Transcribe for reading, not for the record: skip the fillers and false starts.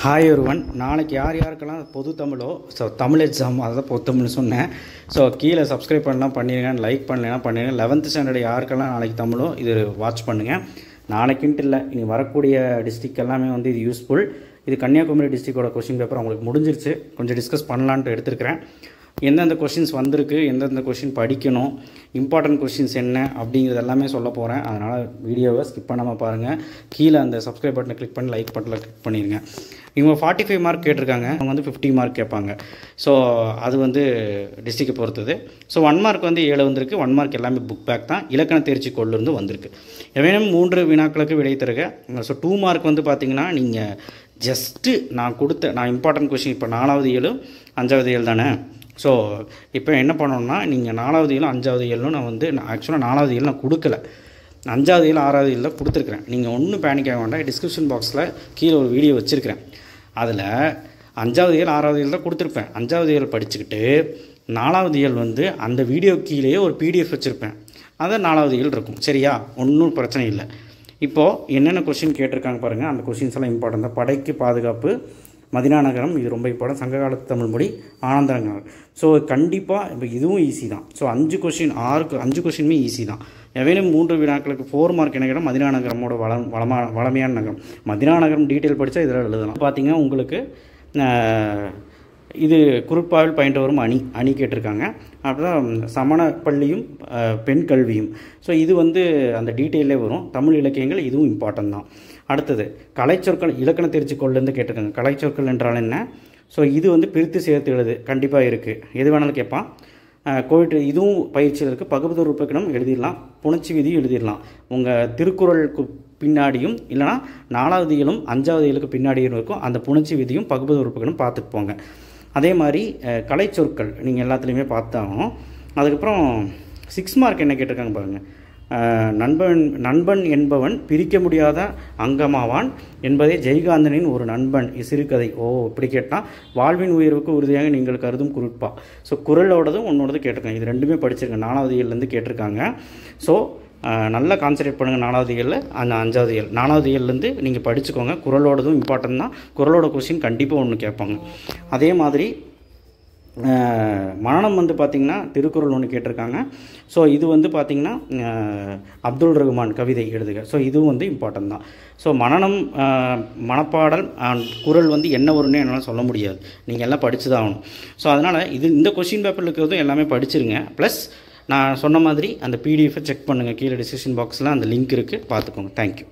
Hi ஒருவன் நாளைக்கு யாருக்கெல்லாம் பொது தமிழோ தமிழ் எக்ஸாம் அதான் பொது தமிழ்னு சொன்னேன். கீழே சப்ஸ்கிரைப் பண்ணலாம் பண்ணிடுங்க, லைக் பண்ணலாம் பண்ணிடுங்க. 11th ஸ்டாண்டர்ட் யாருக்கெல்லாம் நாளைக்கு தமிழோ இது வாட்ச் பண்ணுங்கள். நாளைக்குன்ட்டு இல்லை, இனி வரக்கூடிய டிஸ்ட்ரிக் எல்லாமே இது யூஸ்ஃபுல். இது கன்னியாகுமரி டிஸ்ட்ரிக்டோட கொஷின் பேப்பர் உங்களுக்கு முடிஞ்சிருச்சு. கொஞ்சம் டிஸ்கஸ் பண்ணலான்ட்டு எடுத்துருக்கிறேன். எந்தெந்த கொஷின்ஸ் வந்திருக்கு, எந்தெந்த கொஷின் படிக்கணும், இம்பார்ட்டன்ட் கொஷின்ஸ் என்ன அப்படிங்கிறது எல்லாமே சொல்ல போகிறேன். அதனால் வீடியோவை ஸ்கிப் பண்ணாமல் பாருங்கள். கீழே அந்த சப்ஸ்கிரைப் பட்டனை கிளிக் பண்ணி லைக் பட்டனில் கிளிக் பண்ணிடுங்க. இவங்க 45 மார்க் கேட்டிருக்காங்க, அவங்க 50 மார்க் கேட்பாங்க. அது டிஸ்ட்ரிக்டை பொறுத்தது. 1 மார்க் 7 வந்திருக்கு. 1 மார்க் எல்லாமே புக் பேக் தான். இலக்கண தேர்ச்சி கொள்ளிருந்து வந்திருக்கு. ஏவேனும் 3 வினாக்களுக்கு விடை தருக. 2 மார்க் பார்த்தீங்கன்னா நீங்கள் ஜஸ்ட்டு நான் இம்பார்ட்டன்ட் கொஷின் இப்போ 4வது இயலும் 5வது இயல் தானே. இப்போ என்ன பண்ணணும்னா, நீங்கள் 4வது இயலும் 5வது இயலும் நான் ஆக்சுவலாக 4வது இயல் நான் கொடுக்கல, 5வது இயல் 6வது இயலில் கொடுத்துருக்குறேன். நீங்கள் ஒன்றும் பேனிக் ஆக வேண்டாம். டிஸ்கிரிப்ஷன் பாக்ஸில் கீழே ஒரு வீடியோ வச்சுருக்கிறேன். அதில் 5வது இயல் 6வது இயல் தான் கொடுத்துருப்பேன். 5வது இயல் படிச்சுக்கிட்டு 4வது இயல் அந்த வீடியோ கீழேயே ஒரு PDF வச்சுருப்பேன். அதை 4வது இயல் இருக்கும். சரியா? ஒன்றும் பிரச்சனை இல்லை. இப்போது என்னென்ன கொஷின் கேட்டிருக்காங்க பாருங்கள். அந்த கொஷின்ஸ் எல்லாம் இம்பார்ட்டன் தான். படைக்கு பாதுகாப்பு, மதினா நகரம், இது ரொம்ப இம்பார்ட்டன்ட். சங்க காலத்து தமிழ் மொழி, ஆனந்தரங்கம். கண்டிப்பாக இப்போ இதுவும் ஈஸி தான். 5 கொஷினுமே ஈஸி தான். ஏவேனும் 3 வினாக்களுக்கு 4 மார்க் என்ன கேட்டால் மதினா நகரமோட வளமையான நகரம். மதினா நகரம் டீட்டெயில் படித்தா இதில் எழுதலாம். பார்த்தீங்கன்னா உங்களுக்கு இது குறுப்பாவில் பயின்று வரும் அணி கேட்டிருக்காங்க. அப்புறம் சமண பள்ளியும் பெண் கல்வியும். இது அந்த டீட்டெயிலே வரும். தமிழ் இலக்கியங்கள் இதுவும் இம்பார்ட்டன் தான். அடுத்தது கலைச்சொற்கள், இலக்கண தேர்ச்சி கொள்ளிருந்து கேட்டிருக்காங்க. கலைச்சொற்கள் என்றால் என்ன? இது பிரித்து சேர்த்து எழுது கண்டிப்பாக இருக்குது. எது வேணாலும் கேட்பான். கோவிட் இதுவும் பயிற்சியில் இருக்குது. பகுபத உறுப்பினம் எழுதிடலாம், புணர்ச்சி விதி எழுதிடலாம். உங்கள் திருக்குறளுக்கு பின்னாடியும் இல்லைனா 4வது இயலும் 5வது இயலுக்கு பின்னாடியும் இருக்கும். அந்த புணர்ச்சி விதியும் பகுபத உறுப்பினும் பார்த்துட்டு போங்க. அதே மாதிரி கலைச்சொற்கள் நீங்கள் எல்லாத்துலேயுமே பார்த்தாகணும். அதுக்கப்புறம் 6 மார்க் என்ன கேட்டிருக்காங்க பாருங்கள். நண்பன் என்பவன் பிரிக்க முடியாத அங்கமாவான் என்பதே ஜெயகாந்தனின் ஒரு நண்பன் சிறுகதை. இப்படி கேட்டால் வாழ்வின் உயர்வுக்கு உறுதியாக நீங்கள் கருதும் குறிப்பா. குறளோடதும் உன்னோடது கேட்டிருக்காங்க. இது ரெண்டுமே படிச்சிருக்கேன். 4வது இயல்லேருந்து கேட்டிருக்காங்க. நல்லா கான்சன்ட்ரேட் பண்ணுங்கள். 4வது இயலில் அந்த 5வது இயல் 4வது இயல்லேருந்து நீங்கள் படிச்சுக்கோங்க. குறளோடதும் இம்பார்ட்டன் தான். குறளோட கொஸ்டின் கண்டிப்பாக ஒன்று கேட்பாங்க. அதே மாதிரி மனனம் பார்த்திங்கன்னா திருக்குறள் ஒன்று கேட்டிருக்காங்க. இது பார்த்திங்கன்னா அப்துல் ரகுமான் கவிதை எழுதுக. இதுவும் இம்பார்ட்டன் தான். மனனம், மனப்பாடல், குறள் என்ன வரும்னு என்னால் சொல்ல முடியாது. நீங்கள் எல்லாம் படித்து தான் ஆகணும். அதனால் இந்த கொஷின் பேப்பரில் இருக்கிறதும் எல்லாமே படிச்சிருங்க. ப்ளஸ் நான் சொன்ன மாதிரி அந்த PDF செக் பண்ணுங்கள். கீழே டிஸ்கிரிப்ஷன் பாக்ஸில் அந்த லிங்க் இருக்குது, பார்த்துக்கோங்க. தேங்க்யூ.